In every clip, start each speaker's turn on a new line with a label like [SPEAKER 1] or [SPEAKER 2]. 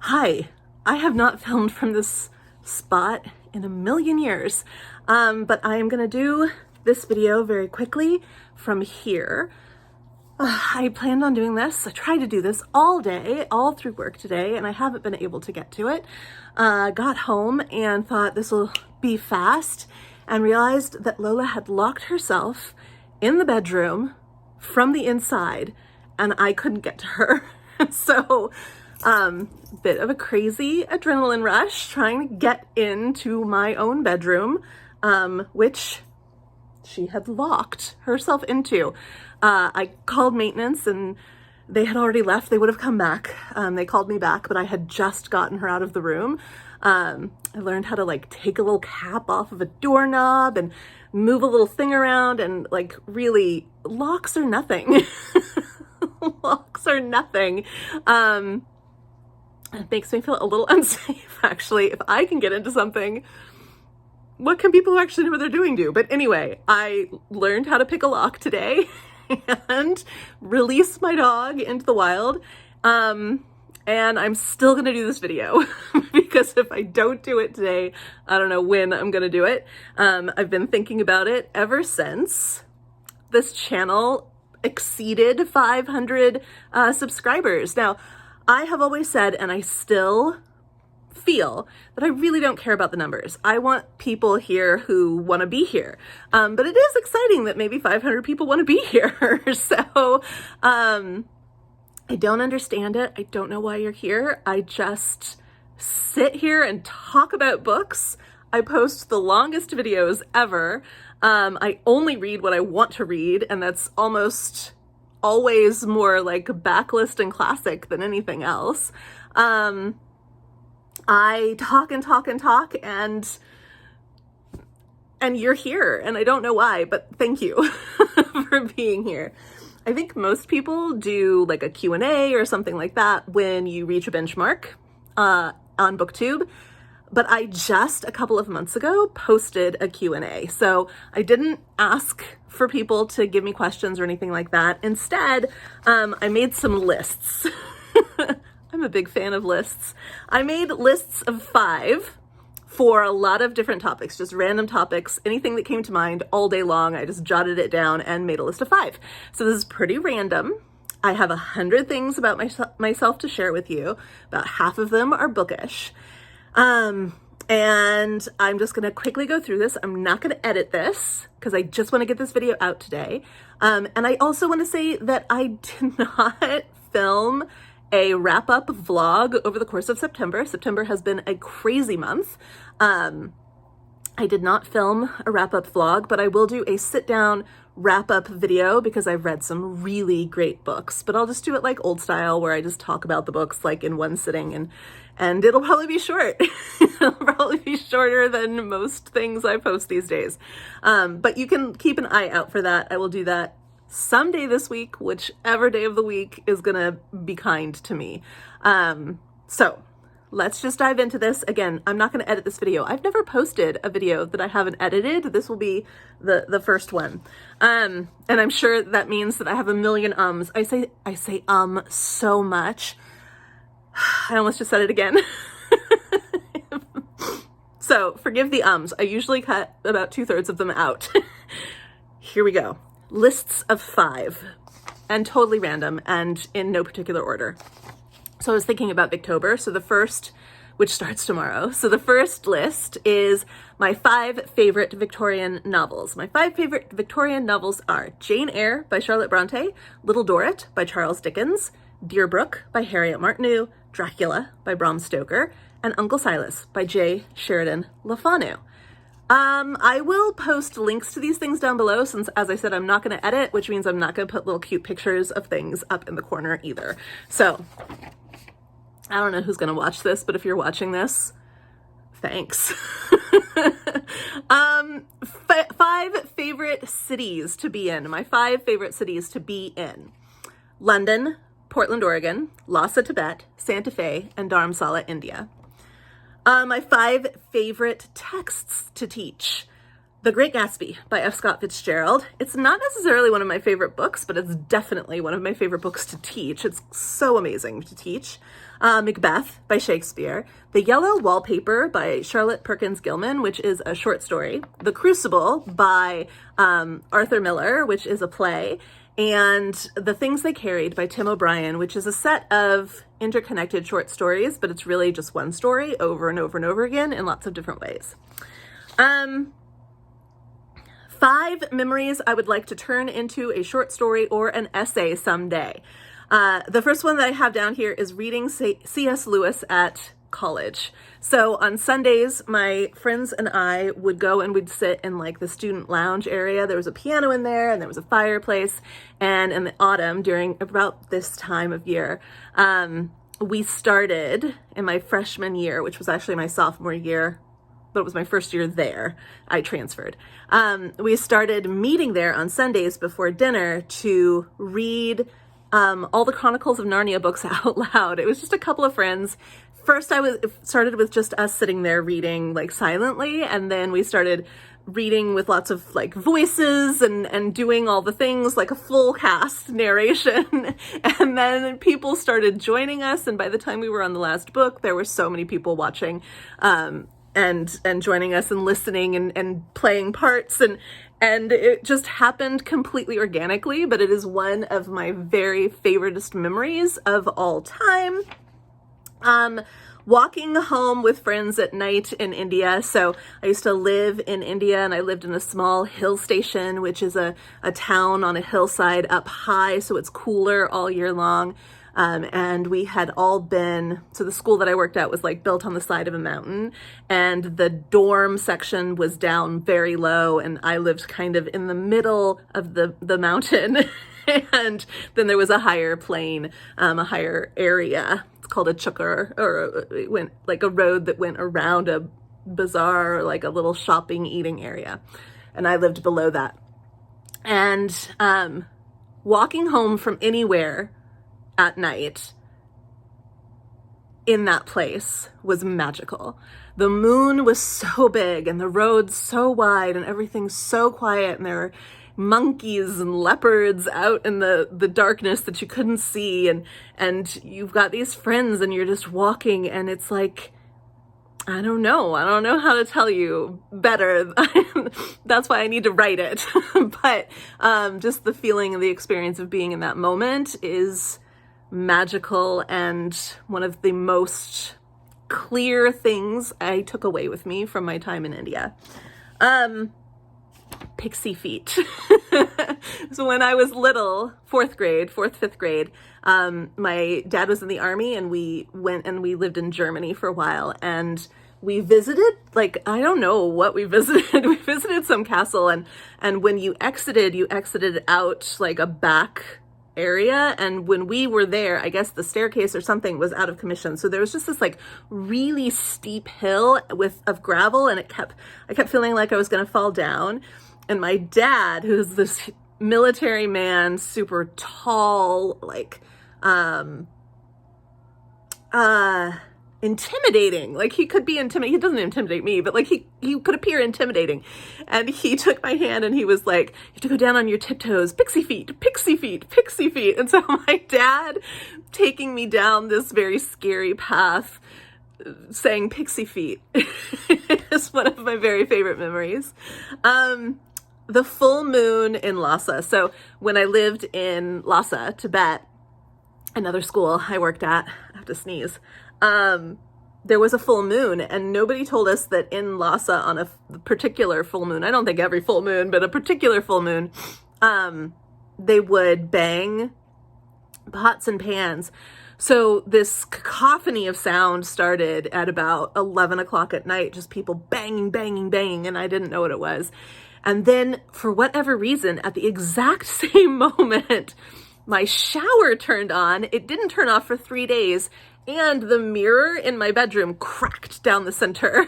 [SPEAKER 1] Hi, I have not filmed from this spot in a million years, but I am gonna do this video very quickly from here. I planned on doing this. I tried to do this all day, all through work today, and I haven't been able to get to it. Got home and thought this will be fast and realized that Lola had locked herself in the bedroom from the inside and I couldn't get to her. So, bit of a crazy adrenaline rush trying to get into my own bedroom, which she had locked herself into. I called maintenance and they had already left. They would have come back. They called me back, but I had just gotten her out of the room. I learned how to like take a little cap off of a doorknob and move a little thing around, and like really, locks are nothing. Locks are nothing. It makes me feel a little unsafe, actually. If I can get into something, what can people who actually know what they're doing do? But anyway, I learned how to pick a lock today and release my dog into the wild. And I'm still going to do this video because if I don't do it today, I don't know when I'm going to do it. I've been thinking about it ever since this channel exceeded 500 subscribers. Now, I have always said, and I still feel, that I really don't care about the numbers. I want people here who want to be here. But it is exciting that maybe 500 people want to be here. So I don't understand it. I don't know why you're here. I just sit here and talk about books. I post the longest videos ever. I only read what I want to read, and that's almost always more like backlist and classic than anything else. I talk and talk and talk, and you're here, and I don't know why, but thank you for being here. I think most people do like a Q&A or something like that when you reach a benchmark on BookTube. But I just a couple of months ago posted a Q&A. So I didn't ask for people to give me questions or anything like that. Instead, I made some lists. I'm a big fan of lists. I made lists of 5 for a lot of different topics, just random topics, anything that came to mind all day long. I just jotted it down and made a list of 5. So this is pretty random. I have 100 things about myself to share with you. About half of them are bookish. And I'm just going to quickly go through this. I'm not going to edit this because I just want to get this video out today. And I also want to say that I did not film a wrap-up vlog over the course of September. September has been a crazy month. I did not film a wrap-up vlog, but I will do a sit-down wrap-up video because I've read some really great books. But I'll just do it like old style, where I just talk about the books like in one sitting, and it'll probably be short. It'll probably be shorter than most things I post these days. But you can keep an eye out for that. I will do that someday this week, whichever day of the week is gonna be kind to me. So let's just dive into this. Again, I'm not gonna edit this video. I've never posted a video that I haven't edited. This will be the first one. And I'm sure that means that I have a million ums. I say so much. I almost just said it again. So forgive the ums. I usually cut about 2/3 of them out. Here we go. Lists of 5, and totally random and in no particular order. So I was thinking about Booktober. So the first, which starts tomorrow. So the first list is my 5 favorite Victorian novels. My 5 favorite Victorian novels are Jane Eyre by Charlotte Bronte, Little Dorrit by Charles Dickens, Deerbrook by Harriet Martineau, Dracula by Bram Stoker, and Uncle Silas by J. Sheridan Le Fanu. I will post links to these things down below since, as I said, I'm not going to edit, which means I'm not going to put little cute pictures of things up in the corner either. So I don't know who's going to watch this, but if you're watching this, thanks. 5 favorite cities to be in. My 5 favorite cities to be in: London, Portland, Oregon, Lhasa, Tibet, Santa Fe, and Dharamsala, India. My 5 favorite texts to teach: The Great Gatsby by F. Scott Fitzgerald. It's not necessarily one of my favorite books, but it's definitely one of my favorite books to teach. It's so amazing to teach. Macbeth by Shakespeare, The Yellow Wallpaper by Charlotte Perkins Gilman, which is a short story, The Crucible by Arthur Miller, which is a play, and The Things They Carried by Tim O'Brien, which is a set of interconnected short stories, but it's really just one story over and over and over again in lots of different ways. 5 memories I would like to turn into a short story or an essay someday. The first one that I have down here is reading C.S. Lewis at college. So on Sundays, my friends and I would go and we'd sit in like the student lounge area. There was a piano in there and there was a fireplace. And in the autumn, during about this time of year, we started in my freshman year, which was actually my sophomore year, but it was my first year there. I transferred. We started meeting there on Sundays before dinner to read all the Chronicles of Narnia books out loud. It was just a couple of friends. First, started with just us sitting there reading like silently, and then we started reading with lots of like voices and doing all the things like a full cast narration. And then people started joining us, and by the time we were on the last book, there were so many people watching and joining us and listening and playing parts, and it just happened completely organically, but it is one of my very favoriteest memories of all time. Walking home with friends at night in India. So I used to live in India, and I lived in a small hill station, which is a town on a hillside up high, so it's cooler all year long. And we had all been, so the school that I worked at was like built on the side of a mountain, and the dorm section was down very low, and I lived kind of in the middle of the mountain. And then there was a higher plane, a higher area. It's called a chukar, or it went like a road that went around a bazaar, or like a little shopping, eating area. And I lived below that. And walking home from anywhere at night in that place was magical. The moon was so big and the roads so wide and everything so quiet, and there were monkeys and leopards out in the darkness that you couldn't see, and you've got these friends and you're just walking, and it's like, I don't know how to tell you better. That's why I need to write it. But just the feeling and the experience of being in that moment is magical, and one of the most clear things I took away with me from my time in India. Pixie feet. So when I was little, 5th grade, my dad was in the army, and we went and we lived in Germany for a while, and we visited, like, I don't know what we visited. We visited some castle, and when you exited out like a back area, and when we were there, I guess the staircase or something was out of commission, so there was just this like really steep hill of gravel, and I kept feeling like I was going to fall down. And my dad, who's this military man, super tall, like intimidating. Like, he could be intimidating. He doesn't intimidate me, but like he could appear intimidating. And he took my hand and he was like, you have to go down on your tiptoes, pixie feet, pixie feet, pixie feet. And so my dad taking me down this very scary path, saying pixie feet, is one of my very favorite memories. The full moon in Lhasa. So when I lived in Lhasa, Tibet, another school I worked at, I have to sneeze, there was a full moon, and nobody told us that in Lhasa on a particular full moon, I don't think every full moon, but a particular full moon, they would bang pots and pans. So this cacophony of sound started at about 11 o'clock at night, just people banging, banging, banging, and I didn't know what it was. And then for whatever reason, at the exact same moment, my shower turned on. It didn't turn off for 3 days, and the mirror in my bedroom cracked down the center.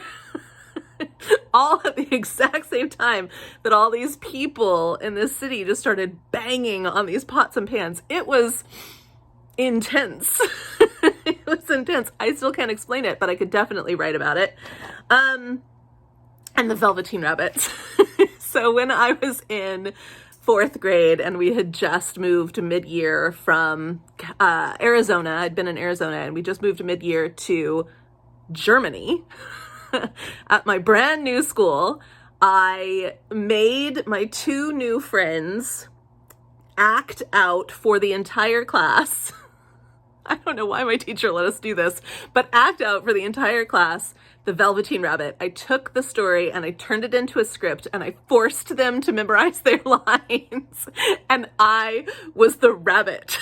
[SPEAKER 1] All at the exact same time that all these people in this city just started banging on these pots and pans. It was intense. It was intense. I still can't explain it, but I could definitely write about it. And the Velveteen Rabbits. So when I was in fourth grade, and we had just moved mid-year from Arizona. I'd been in Arizona, and we just moved mid-year to Germany at my brand new school. I made my two new friends act out for the entire class. I don't know why my teacher let us do this, but act out for the entire class The Velveteen Rabbit. I took the story and I turned it into a script and I forced them to memorize their lines. And I was the rabbit.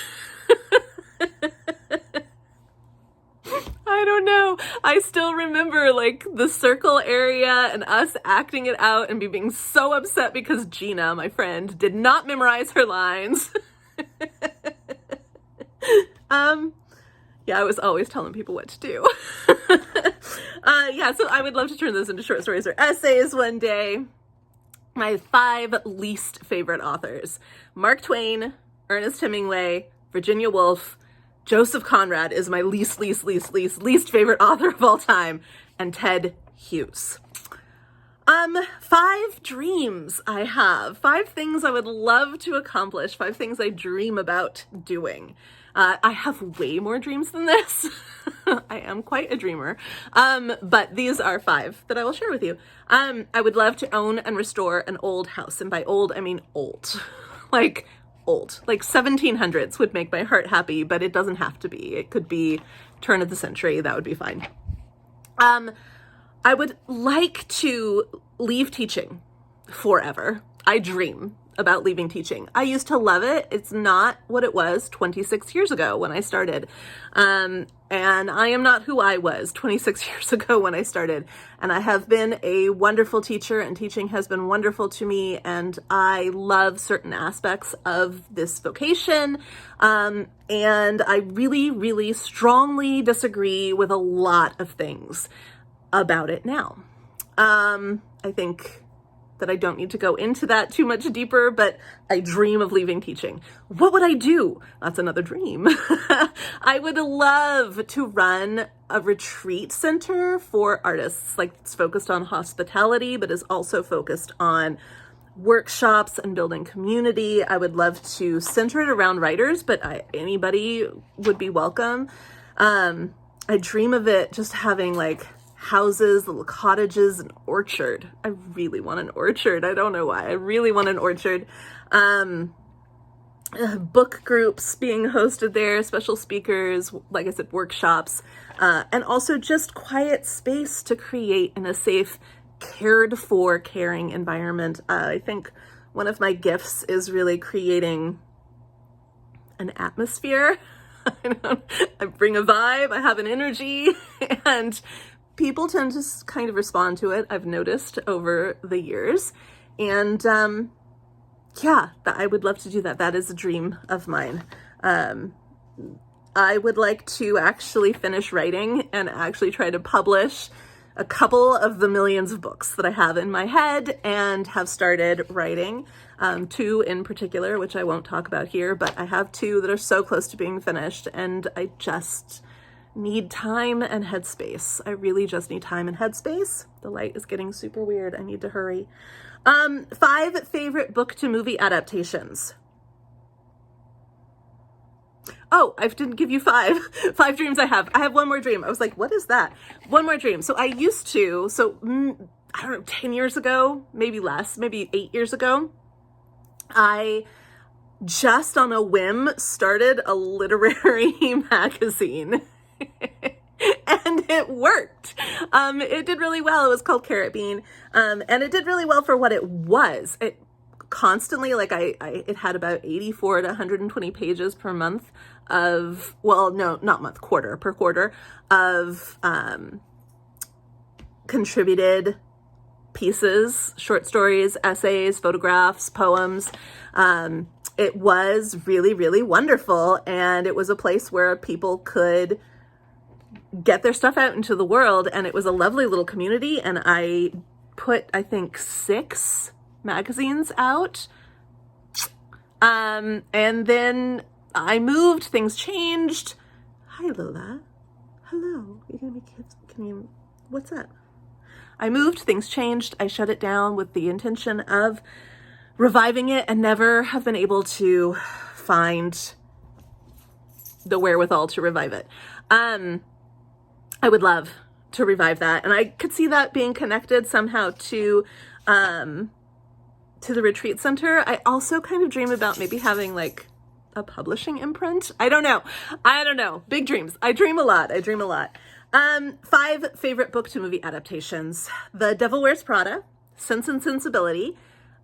[SPEAKER 1] I don't know. I still remember like the circle area and us acting it out and me being so upset because Gina, my friend, did not memorize her lines. Yeah, I was always telling people what to do. Yeah, so I would love to turn those into short stories or essays one day. My 5 least favorite authors: Mark Twain, Ernest Hemingway, Virginia Woolf. Joseph Conrad is my least favorite author of all time, and Ted Hughes. 5 dreams I have. 5 things I would love to accomplish. 5 things I dream about doing. I have way more dreams than this. I am quite a dreamer. But these are 5 that I will share with you. I would love to own and restore an old house. And by old, I mean old. Like old. Like 1700s would make my heart happy, but it doesn't have to be. It could be turn of the century. That would be fine. I would like to leave teaching forever. I dream about leaving teaching. I used to love it. It's not what it was 26 years ago when I started. And I am not who I was 26 years ago when I started. And I have been a wonderful teacher, and teaching has been wonderful to me. And I love certain aspects of this vocation. And I really strongly disagree with a lot of things about it now. I think that I don't need to go into that too much deeper, but I dream of leaving teaching. What would I do? That's another dream. I would love to run a retreat center for artists, like it's focused on hospitality, but is also focused on workshops and building community. I would love to center it around writers, but anybody would be welcome. I dream of it just having like houses, little cottages, an orchard. I really want an orchard. I don't know why. I really want an orchard. Book groups being hosted there, special speakers, like I said, workshops, and also just quiet space to create in a safe, cared for, caring environment. I think one of my gifts is really creating an atmosphere. I bring a vibe, I have an energy, and people tend to kind of respond to it, I've noticed over the years. And yeah, I would love to do that. That is a dream of mine. I would like to actually finish writing and actually try to publish a couple of the millions of books that I have in my head and have started writing. 2 in particular, which I won't talk about here, but I have 2 that are so close to being finished, and I just need time and headspace. I really just need time and headspace. The light is getting super weird. I need to hurry. 5 favorite book to movie adaptations. Oh, I didn't give you 5 dreams I have. I have one more dream. I was like, what is that? One more dream. So I used to, I don't know, 10 years ago, maybe less, maybe 8 years ago, I just on a whim started a literary magazine. And it worked. It did really well. It was called Carrot Bean. And it did really well for what it was. It constantly, like it had about 84 to 120 pages per month of, well, no, not month, quarter, per quarter of contributed pieces, short stories, essays, photographs, poems. It was really wonderful. And it was a place where people could get their stuff out into the world, and it was a lovely little community. And I put, I think, 6 magazines out. And then I moved, things changed. Hi, Lola. Hello. You're gonna be kids? What's that? I moved, things changed. I shut it down with the intention of reviving it and never have been able to find the wherewithal to revive it. I would love to revive that. And I could see that being connected somehow to the retreat center. I also kind of dream about maybe having like a publishing imprint. I don't know. Big dreams. I dream a lot. 5 favorite book to movie adaptations: The Devil Wears Prada, Sense and Sensibility,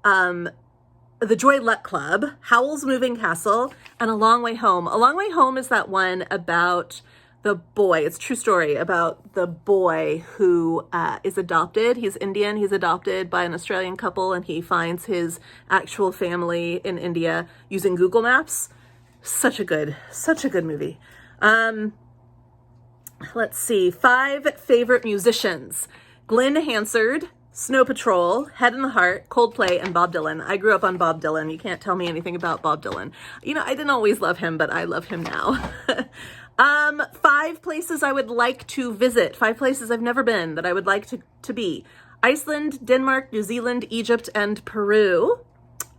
[SPEAKER 1] The Joy Luck Club, Howl's Moving Castle, and A Long Way Home. A Long Way Home is that one about the boy. It's a true story about the boy who is adopted. He's Indian. He's adopted by an Australian couple, and he finds his actual family in India using Google Maps. Such a good movie. Let's see. 5 favorite musicians: Glenn Hansard, Snow Patrol, Head in the Heart, Coldplay, and Bob Dylan. I grew up on Bob Dylan. You can't tell me anything about Bob Dylan. You know, I didn't always love him, but I love him now. 5 places I would like to visit. 5 places I've never been that I would like to be: Iceland, Denmark, New Zealand, Egypt, and Peru.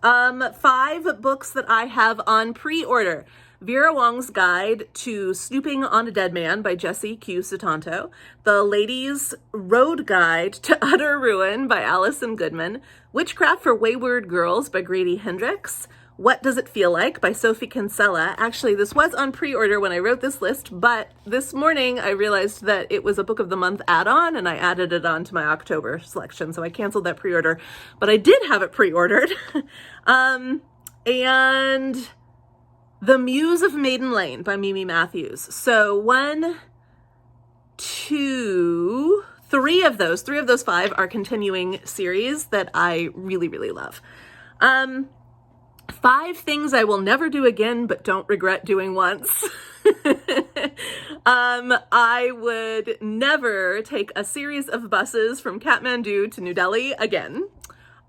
[SPEAKER 1] 5 books that I have on pre-order: Vera Wong's Guide to Snooping on a Dead Man by Jessie Q. Sutanto, The Lady's Road Guide to Utter Ruin by Alison Goodman, Witchcraft for Wayward Girls by Grady Hendrix, What Does It Feel Like by Sophie Kinsella. Actually, this was on pre-order when I wrote this list, but this morning I realized that it was a Book of the Month add-on, and I added it on to my October selection, so I canceled that pre-order, but I did have it pre-ordered. And The Muse of Maiden Lane by Mimi Matthews. So 1, 2, 3 of those 5 are continuing series that I really, really love. 5 things I will never do again, but don't regret doing once. I would never take a series of buses from Kathmandu to New Delhi again.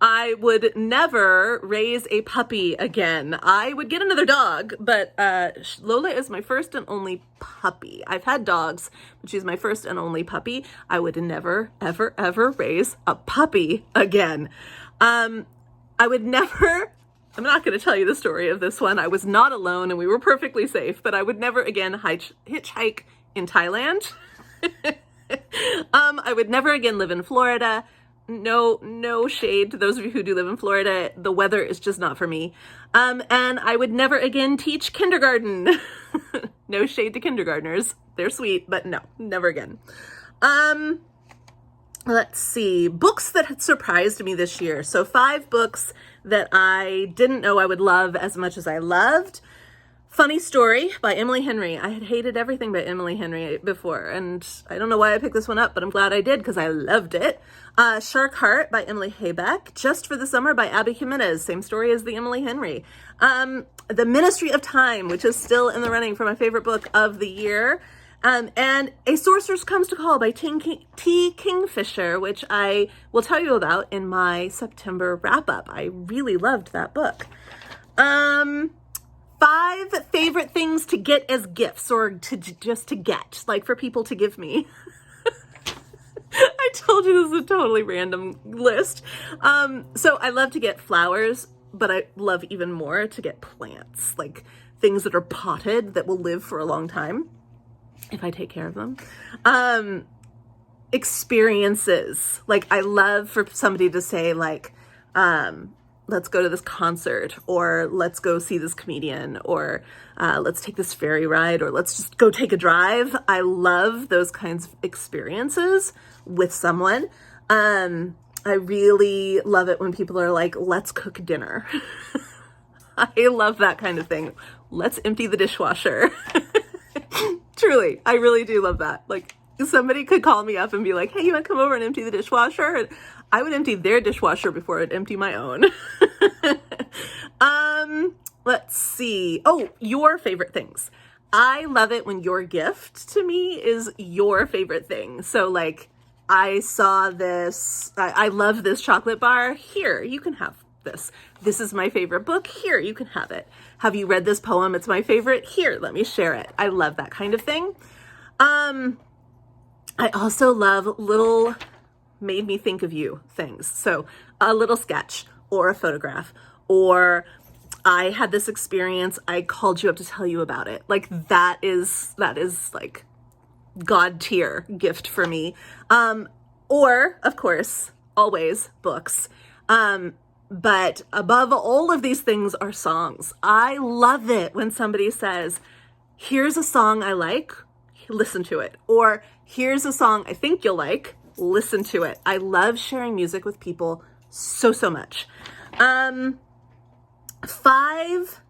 [SPEAKER 1] I would never raise a puppy again. I would get another dog, but Lola is my first and only puppy. I've had dogs, but she's my first and only puppy. I would never, ever, ever raise a puppy again. I would never, I'm not going to tell you the story of this one. I was not alone and we were perfectly safe, but I would never again hitchhike in Thailand. I would never again live in Florida. No shade to those of you who do live in Florida. The weather is just not for me. And I would never again teach kindergarten. No shade to kindergartners. They're sweet, but no, never again. Let's see. Books that had surprised me this year. So 5 books that I didn't know I would love as much as I loved. Funny Story by Emily Henry. I had hated everything by Emily Henry before, and I don't know why I picked this one up, but I'm glad I did because I loved it. Shark Heart by Emily Haybeck. Just for the Summer by Abby Jimenez. Same story as the Emily Henry. The Ministry of Time, which is still in the running for my favorite book of the year. And A Sorceress Comes to Call by T. Kingfisher, which I will tell you about in my September wrap-up. I really loved that book. 5 favorite things to get as gifts, or just to get, like for people to give me. I told you this is a totally random list. So I love to get flowers, but I love even more to get plants, like things that are potted that will live for a long time if I take care of them. Experiences. Like I love for somebody to say like, let's go to this concert, or let's go see this comedian, or let's take this ferry ride, or let's just go take a drive. I love those kinds of experiences with someone. I really love it when people are like, let's cook dinner. I love that kind of thing. Let's empty the dishwasher. Truly, I really do love that. Like somebody could call me up and be like, hey, you want to come over and empty the dishwasher? And I would empty their dishwasher before I'd empty my own. Let's see. Oh, your favorite things. I love it when your gift to me is your favorite thing. So like, I saw this, I love this chocolate bar. Here, you can have this. This is my favorite book. Here, you can have it. Have you read this poem? It's my favorite. Here, let me share it. I love that kind of thing. I also love little made me think of you things. So a little sketch or a photograph or I had this experience, I called you up to tell you about it. Like that is like God tier gift for me. Or of course, always books. But above all of these things are songs. I love it when somebody says, here's a song I like, listen to it. Or here's a song I think you'll like, listen to it. I love sharing music with people so much. 5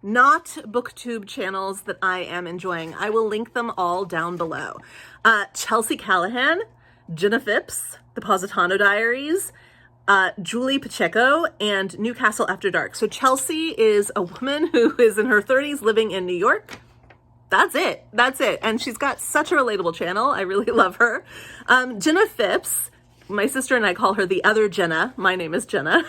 [SPEAKER 1] Not Booktube channels that I am enjoying. I will link them all down below. Chelsea Callahan, Jenna Phipps, The Positano Diaries, Julie Pacheco, and Newcastle After Dark. So Chelsea is a woman who is in her 30s living in New York. That's it. And she's got such a relatable channel. I really love her. Jenna Phipps, my sister and I call her the other Jenna. My name is Jenna.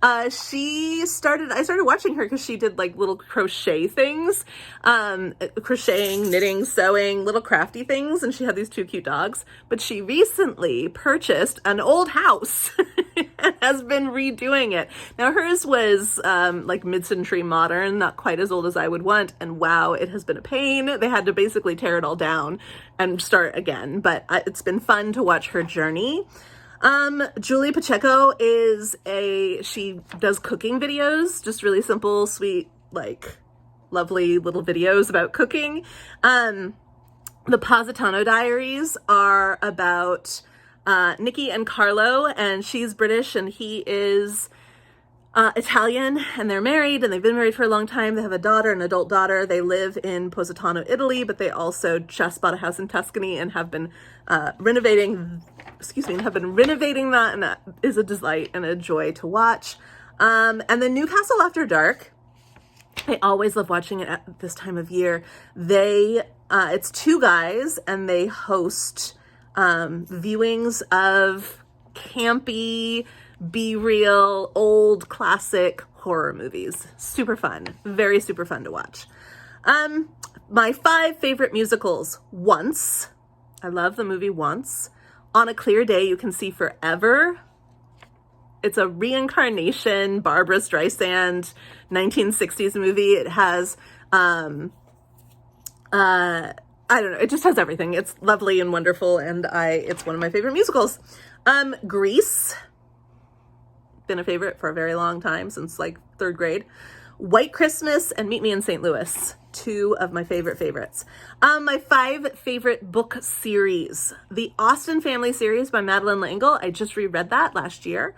[SPEAKER 1] I started watching her because she did like little crochet things, crocheting, knitting, sewing, little crafty things. And she had these 2 cute dogs, but she recently purchased an old house and has been redoing it. Now hers was, like mid-century modern, not quite as old as I would want. And wow, it has been a pain. They had to basically tear it all down and start again, but it's been fun to watch her journey. Julie Pacheco she does cooking videos, just really simple, sweet, like lovely little videos about cooking. The Positano Diaries are about Nikki and Carlo, and she's British and he is Italian, and they're married, and they've been married for a long time. They have a daughter, an adult daughter. They live in Positano, Italy, but they also just bought a house in Tuscany and have been renovating that, and that is a delight and a joy to watch. And then Newcastle After Dark, I always love watching it at this time of year. It's 2 guys, and they host viewings of campy, be real, old classic horror movies. Super fun. Very super fun to watch. My 5 favorite musicals. Once. I love the movie Once. On a Clear Day You Can See Forever. It's a reincarnation Barbra Streisand 1960s movie. It has, I don't know, it just has everything. It's lovely and wonderful, and it's one of my favorite musicals. Grease. Been a favorite for a very long time, since like 3rd grade. White Christmas and Meet Me in St. Louis, 2 of my favorites. My 5 favorite book series. The Austen Family series by Madeleine L'Engle. I just reread that last year.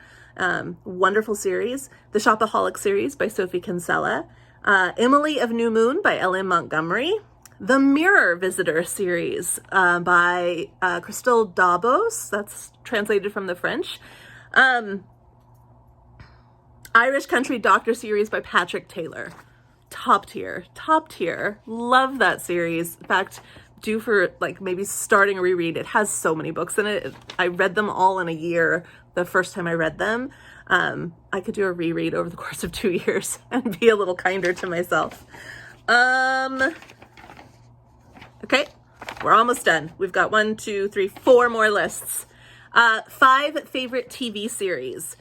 [SPEAKER 1] Wonderful series. The Shopaholic series by Sophie Kinsella. Emily of New Moon by L.M. Montgomery. The Mirror Visitor series by Christelle Dabos. That's translated from the French. Irish Country Doctor series by Patrick Taylor. Top tier. Love that series. In fact, due for like maybe starting a reread. It has so many books in it. I read them all in a year the first time I read them. I could do a reread over the course of 2 years and be a little kinder to myself. Okay, we're almost done. We've got 4 more lists. 5 favorite TV series.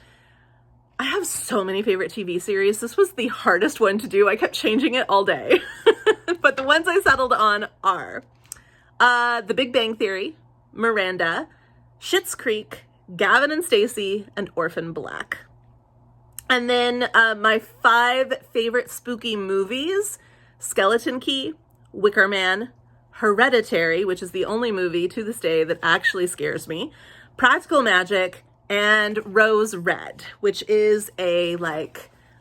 [SPEAKER 1] I have so many favorite TV series. This was the hardest one to do. I kept changing it all day. But the ones I settled on are The Big Bang Theory, Miranda, Schitt's Creek, Gavin and Stacey, and Orphan Black. And then my 5 favorite spooky movies: Skeleton Key, Wicker Man, Hereditary, which is the only movie to this day that actually scares me, Practical Magic, and Rose Red, which is a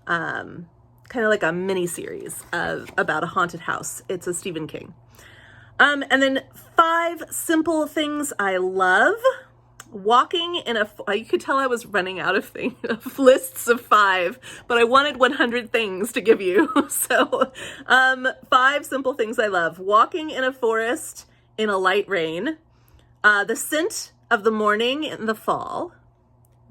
[SPEAKER 1] kind of like a mini series about a haunted house. It's a Stephen King. And then 5 simple things I love. Walking in you could tell I was running out of lists of 5, but I wanted 100 things to give you. So 5 simple things I love. Walking in a forest in a light rain. The scent of the morning in the fall.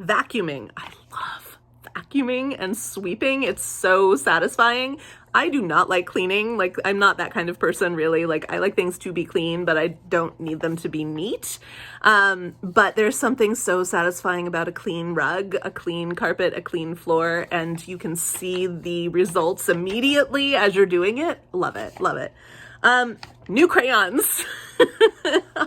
[SPEAKER 1] Vacuuming. I love vacuuming and sweeping. It's so satisfying. I do not like cleaning. Like, I'm not that kind of person, really. Like, I like things to be clean, but I don't need them to be neat. But there's something so satisfying about a clean rug, a clean carpet, a clean floor, and you can see the results immediately as you're doing it. Love it. Love it. New crayons.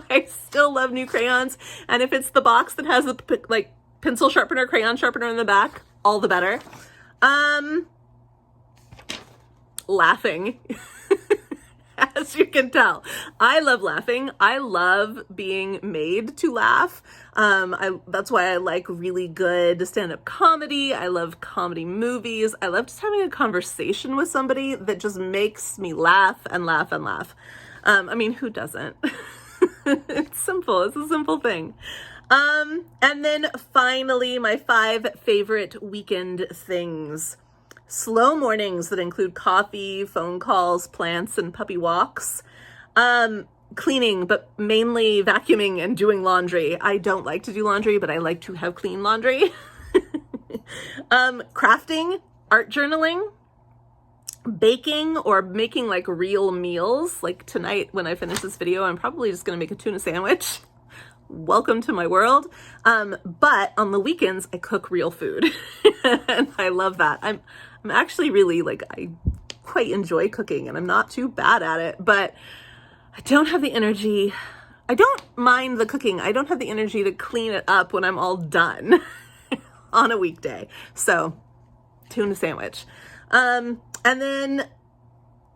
[SPEAKER 1] I still love new crayons. And if it's the box that has the like pencil sharpener, crayon sharpener in the back, all the better. Laughing. As you can tell, I love laughing. I love being made to laugh. That's why I like really good stand-up comedy. I love comedy movies. I love just having a conversation with somebody that just makes me laugh and laugh and laugh. I mean, who doesn't? It's simple. It's a simple thing. And then finally, my 5 favorite weekend things. Slow mornings that include coffee, phone calls, plants, and puppy walks. Cleaning, but mainly vacuuming and doing laundry. I don't like to do laundry, but I like to have clean laundry. Crafting, art journaling, baking, or making like real meals. Like tonight when I finish this video, I'm probably just gonna make a tuna sandwich. Welcome to my world. But on the weekends, I cook real food. And I love that. I'm actually really like, I quite enjoy cooking and I'm not too bad at it, but I don't have the energy. I don't mind the cooking. I don't have the energy to clean it up when I'm all done on a weekday. So tuna sandwich. And then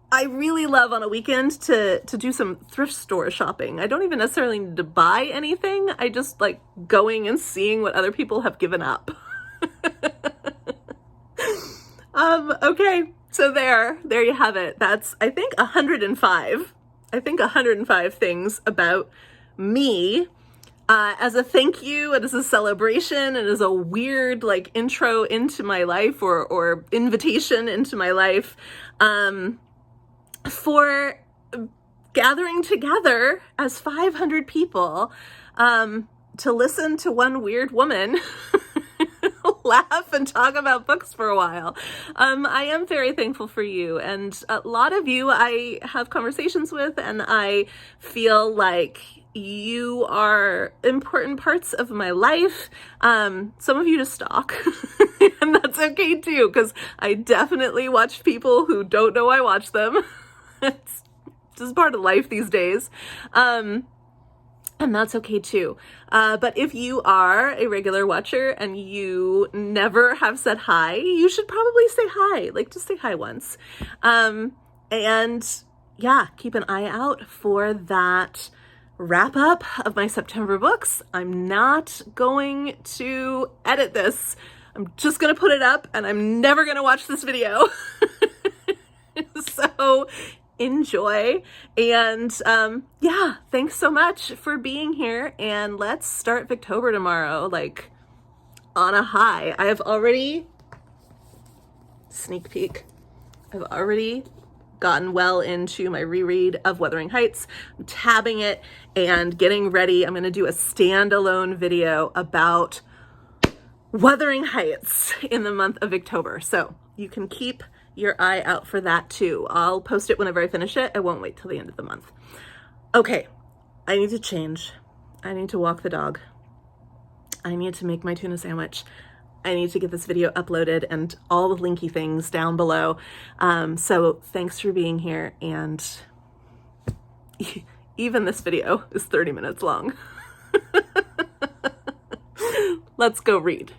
[SPEAKER 1] I really love on a weekend to do some thrift store shopping. I don't even necessarily need to buy anything. I just like going and seeing what other people have given up. Okay, so there you have it. That's, I think, 105. I think 105 things about me as a thank you and as a celebration and as a weird like intro into my life or invitation into my life for gathering together as 500 people to listen to one weird woman laugh and talk about books for a while. I am very thankful for you, and a lot of you I have conversations with, and I feel like you are important parts of my life. Some of you just stalk, and that's okay too, because I definitely watch people who don't know I watch them. It's just part of life these days. And that's okay too. But if you are a regular watcher and you never have said hi, you should probably say hi. Like, just say hi once. And yeah, keep an eye out for that wrap up of my September books. I'm not going to edit this. I'm just going to put it up and I'm never going to watch this video. So enjoy. And yeah, thanks so much for being here. And let's start Victober tomorrow, like on a high. I have already, sneak peek, I've already gotten well into my reread of Wuthering Heights. I'm tabbing it and getting ready. I'm going to do a standalone video about Wuthering Heights in the month of October. So you can keep your eye out for that too. I'll post it whenever I finish it. I won't wait till the end of the month. Okay, I need to change. I need to walk the dog. I need to make my tuna sandwich. I need to get this video uploaded and all the linky things down below. So thanks for being here. And even this video is 30 minutes long. Let's go read.